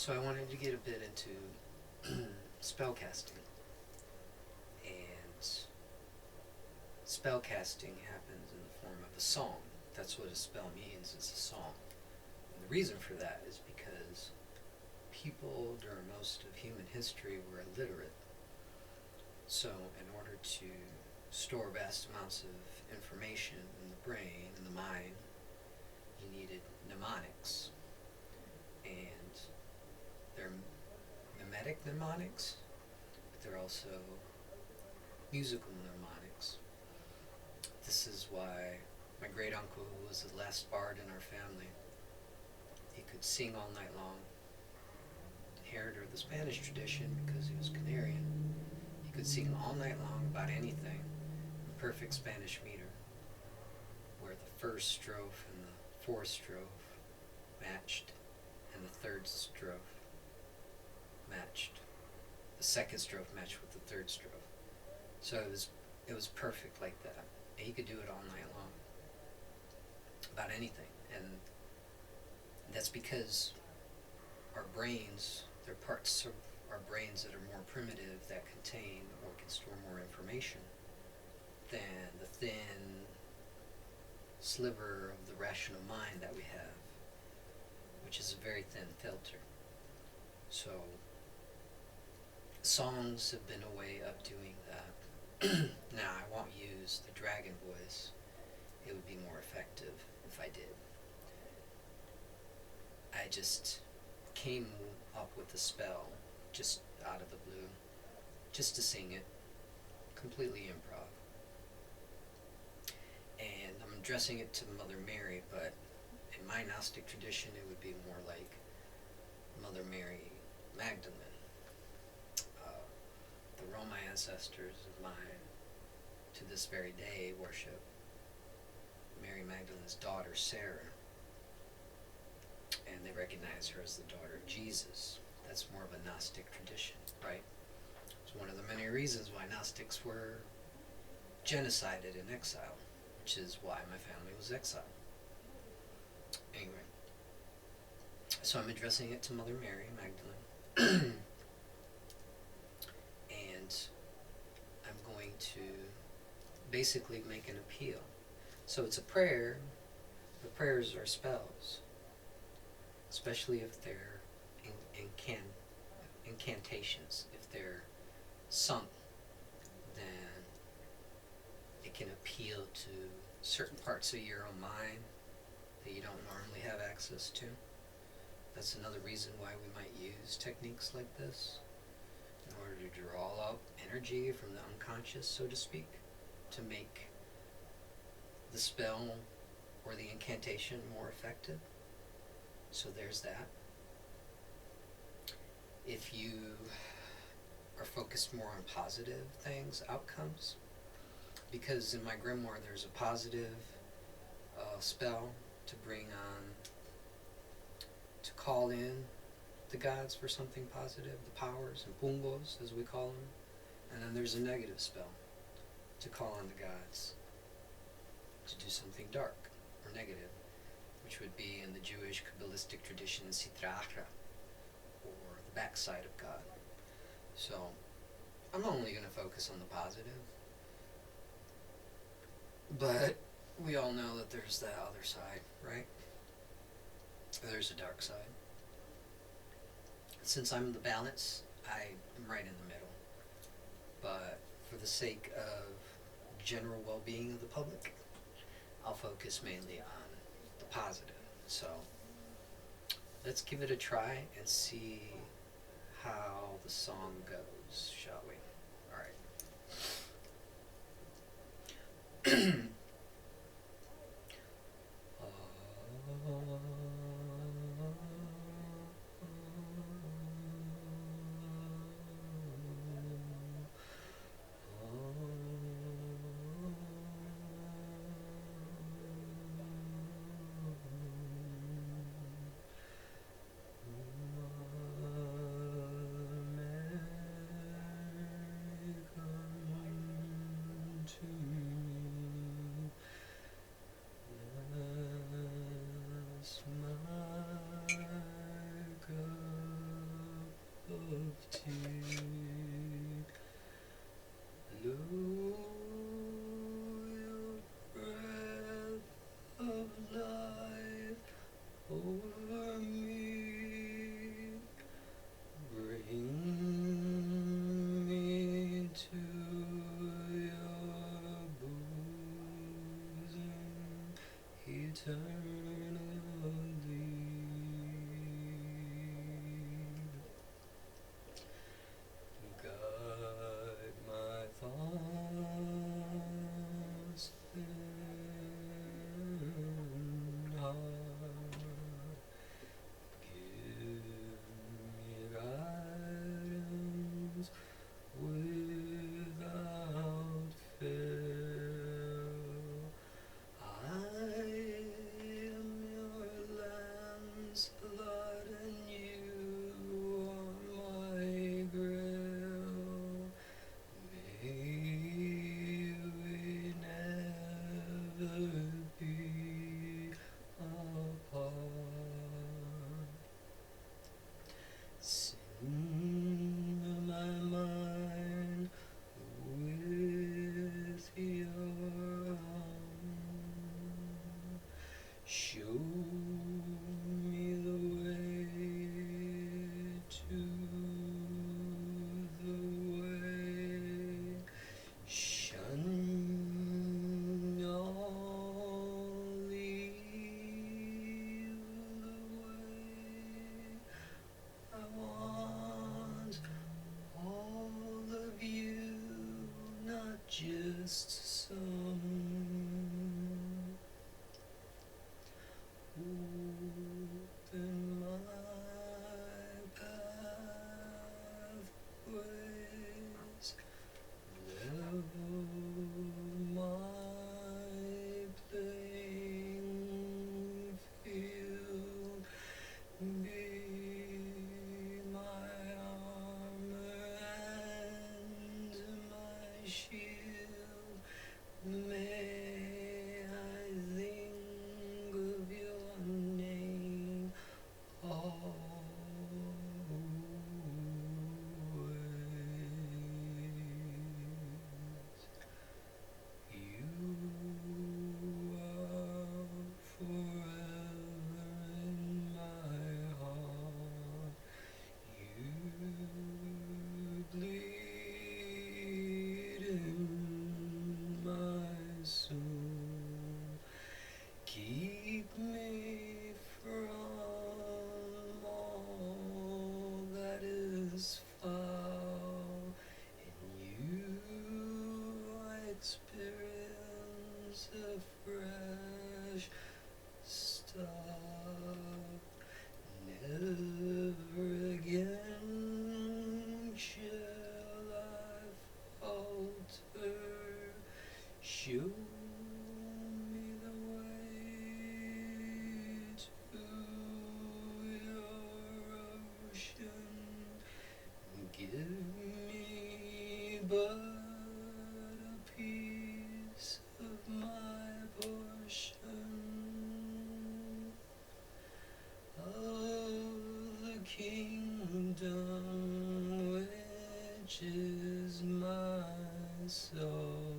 So I wanted to get a bit into spellcasting. And spellcasting happens in the form of a song. That's what a spell means, is a song. And the reason for that is because people during most of human history were illiterate. So in order to store vast amounts of information in the brain, in the mind, you needed mnemonics. And they're mimetic mnemonics, but they're also musical mnemonics. This is why my great uncle, who was the last bard in our family, he could sing all night long. Inherited the Spanish tradition because he was Canarian. He could sing all night long about anything in perfect Spanish meter, where the first strophe and the fourth strophe matched, and the third strophe matched. The second strophe matched with the third strophe. So it was perfect like that. And he could do it all night long about anything, and that's because our brains, they're parts of our brains that are more primitive, that contain or can store more information than the thin sliver of the rational mind that we have, which is a very thin filter. So songs have been a way of doing that. Now, I won't use the dragon voice. It would be more effective if I did. I just came up with a spell just out of the blue, just to sing it, completely improv. And I'm addressing it to Mother Mary, but in my Gnostic tradition it would be more like Mother Mary Magdalene. The Roma ancestors of mine, to this very day, worship Mary Magdalene's daughter, Sarah, and they recognize her as the daughter of Jesus. That's more of a Gnostic tradition, right? It's one of the many reasons why Gnostics were genocided in exile, which is why my family was exiled. Anyway, so I'm addressing it to Mother Mary Magdalene. And I'm going to basically make an appeal. So it's a prayer, but prayers are spells, especially if they're incantations. If they're sung, then it can appeal to certain parts of your own mind that you don't normally have access to. That's another reason why we might use techniques like this, in order to draw up energy from the unconscious, so to speak, to make the spell or the incantation more effective. So there's that. If you are focused more on positive things, outcomes, because in my grimoire there's a positive spell to bring on, to call in the gods for something positive, the powers, and pungos as we call them, and then there's a negative spell to call on the gods to do something dark or negative, which would be in the Jewish Kabbalistic tradition Sitra Achra, or the backside of God. So I'm only going to focus on the positive, but we all know that there's that other side, right? There's a dark side. Since I'm the balance, I'm right in the middle. But for the sake of general well-being of the public, I'll focus mainly on the positive. So let's give it a try and see how the song goes, shall we? All right. To eternally. Guide my thoughts and heart. Give me guidance without fail. I am your Lancelot and you are my Grail. May we never be apart. Sing my mind with your arm. Show me the way to the way. Shun all evil away. I want all of you, not just some. Open my pathways, level my playing field. Be my armor and my shield. May I think of your name always. You are forever in my heart. You bleed in my soul. Keep me from all that is foul. In you I experience a fresh start. Never again shall I falter. Show me the way to your ocean. Give me but a piece of my portion of the kingdom which is my soul.